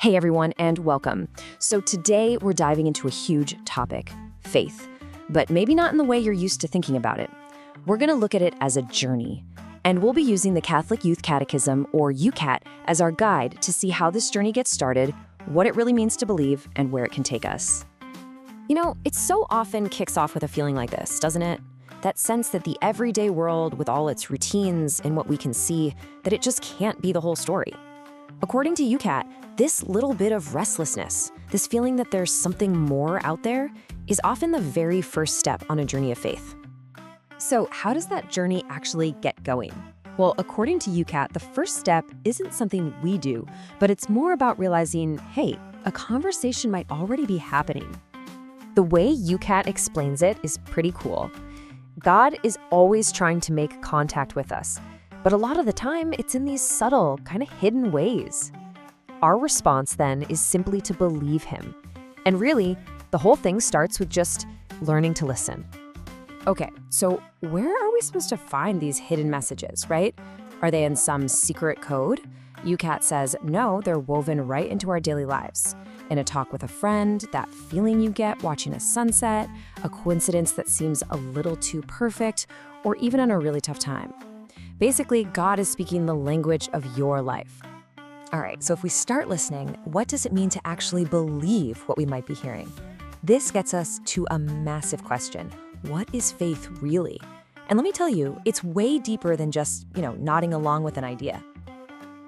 Hey everyone, and welcome. So today we're diving into a huge topic, faith, but maybe not in the way you're used to thinking about it. We're going to look at it as a journey, and we'll be using the Catholic Youth Catechism, or YOUCAT, as our guide to see how this journey gets started, what it really means to believe, and where it can take us. You know, it so often kicks off with a feeling like this, doesn't it? That sense that the everyday world, with all its routines and what we can see, that it just can't be the whole story. According to YOUCAT, this little bit of restlessness, this feeling that there's something more out there, is often the very first step on a journey of faith. So how does that journey actually get going? Well, according to YOUCAT, the first step isn't something we do, but it's more about realizing, hey, a conversation might already be happening. The way YOUCAT explains it is pretty cool. God is always trying to make contact with us, but a lot of the time it's in these subtle, kind of hidden ways. Our response then is simply to believe him. And really, the whole thing starts with just learning to listen. Okay, so where are we supposed to find these hidden messages, right? Are they in some secret code? YOUCAT says, no, they're woven right into our daily lives. In a talk with a friend, that feeling you get watching a sunset, a coincidence that seems a little too perfect, or even in a really tough time. Basically, God is speaking the language of your life. All right, so if we start listening, what does it mean to actually believe what we might be hearing? This gets us to a massive question. What is faith really? And let me tell you, it's way deeper than just, nodding along with an idea.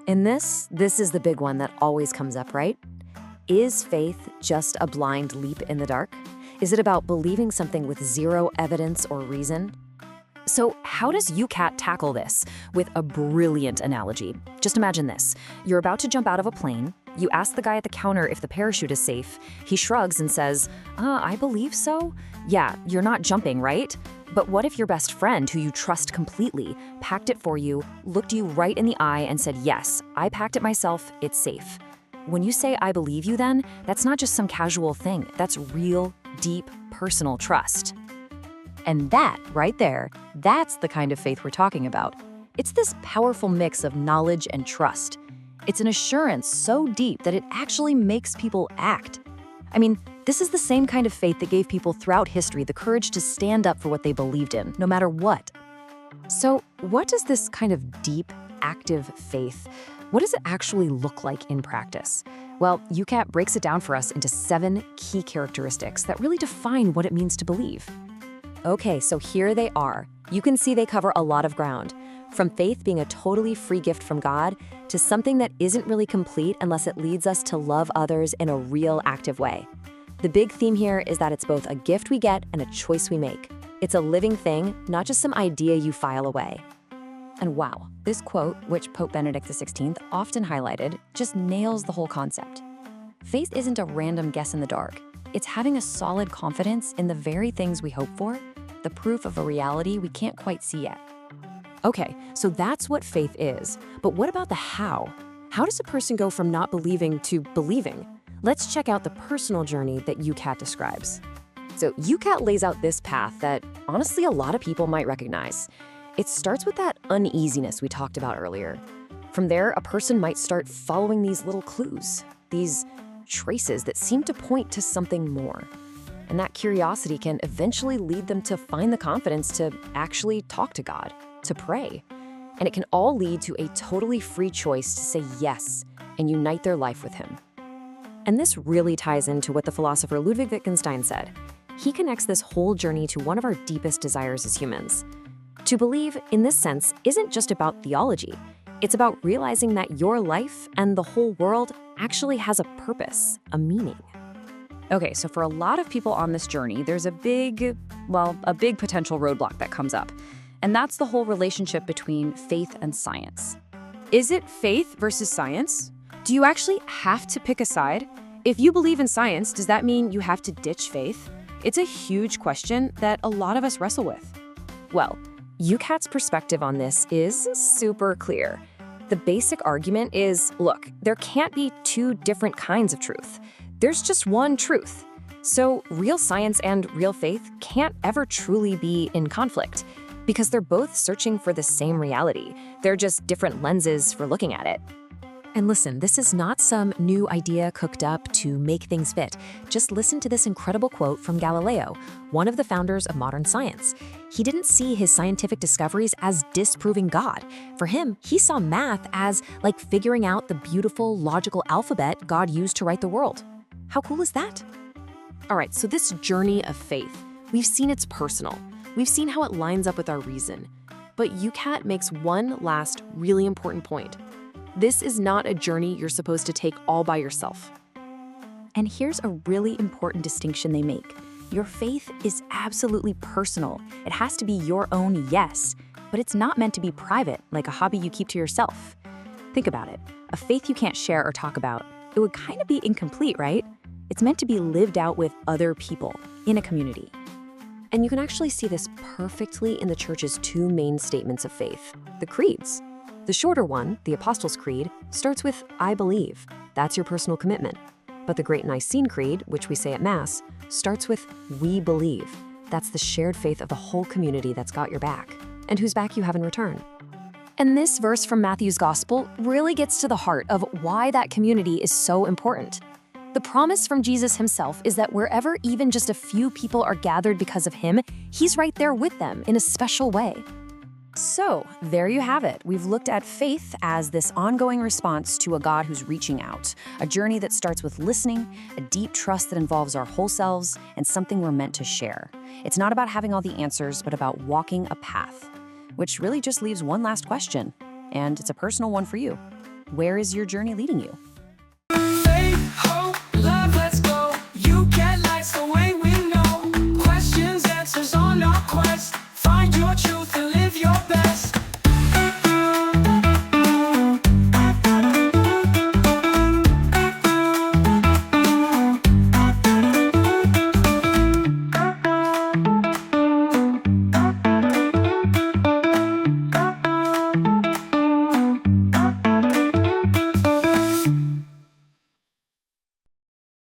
And this is the big one that always comes up, right? Is faith just a blind leap in the dark? Is it about believing something with zero evidence or reason? So how does YOUCAT tackle this? With a brilliant analogy. Just imagine this. You're about to jump out of a plane. You ask the guy at the counter if the parachute is safe. He shrugs and says, I believe so. Yeah, you're not jumping, right? But what if your best friend, who you trust completely, packed it for you, looked you right in the eye and said, yes, I packed it myself, it's safe. When you say, I believe you then, that's not just some casual thing. That's real, deep, personal trust. And that, right there, that's the kind of faith we're talking about. It's this powerful mix of knowledge and trust. It's an assurance so deep that it actually makes people act. I mean, this is the same kind of faith that gave people throughout history the courage to stand up for what they believed in, no matter what. So, what does this kind of deep, active faith, what does it actually look like in practice? Well, YOUCAT breaks it down for us into 7 key characteristics that really define what it means to believe. Okay, so here they are. You can see they cover a lot of ground. From faith being a totally free gift from God to something that isn't really complete unless it leads us to love others in a real, active way. The big theme here is that it's both a gift we get and a choice we make. It's a living thing, not just some idea you file away. And wow, this quote, which Pope Benedict XVI often highlighted, just nails the whole concept. Faith isn't a random guess in the dark. It's having a solid confidence in the very things we hope for, the proof of a reality we can't quite see yet. Okay, so that's what faith is. But what about the how? How does a person go from not believing to believing? Let's check out the personal journey that YOUCAT describes. So YOUCAT lays out this path that, honestly, a lot of people might recognize. It starts with that uneasiness we talked about earlier. From there, a person might start following these little clues, these traces that seem to point to something more. And that curiosity can eventually lead them to find the confidence to actually talk to God, to pray. And it can all lead to a totally free choice to say yes and unite their life with him. And this really ties into what the philosopher Ludwig Wittgenstein said. He connects this whole journey to one of our deepest desires as humans. To believe, in this sense, isn't just about theology. It's about realizing that your life and the whole world actually has a purpose, a meaning. Okay, so for a lot of people on this journey, there's a big potential roadblock that comes up. And that's the whole relationship between faith and science. Is it faith versus science? Do you actually have to pick a side? If you believe in science, does that mean you have to ditch faith? It's a huge question that a lot of us wrestle with. Well, YOUCAT's perspective on this is super clear. The basic argument is, look, there can't be 2 different kinds of truth. There's just one truth. So real science and real faith can't ever truly be in conflict because they're both searching for the same reality. They're just different lenses for looking at it. And listen, this is not some new idea cooked up to make things fit. Just listen to this incredible quote from Galileo, one of the founders of modern science. He didn't see his scientific discoveries as disproving God. For him, he saw math as like figuring out the beautiful, logical alphabet God used to write the world. How cool is that? All right, so this journey of faith, we've seen it's personal. We've seen how it lines up with our reason. But YOUCAT makes one last really important point. This is not a journey you're supposed to take all by yourself. And here's a really important distinction they make. Your faith is absolutely personal. It has to be your own yes, but it's not meant to be private, like a hobby you keep to yourself. Think about it. A faith you can't share or talk about, it would kind of be incomplete, right? It's meant to be lived out with other people in a community. And you can actually see this perfectly in the church's two main statements of faith, the creeds. The shorter one, the Apostles' Creed, starts with, I believe. That's your personal commitment. But the Great Nicene Creed, which we say at Mass, starts with, we believe. That's the shared faith of the whole community that's got your back, and whose back you have in return. And this verse from Matthew's Gospel really gets to the heart of why that community is so important. The promise from Jesus himself is that wherever even just a few people are gathered because of him, he's right there with them in a special way. So, there you have it. We've looked at faith as this ongoing response to a God who's reaching out, a journey that starts with listening, a deep trust that involves our whole selves, and something we're meant to share. It's not about having all the answers, but about walking a path, which really just leaves one last question, and it's a personal one for you. Where is your journey leading you?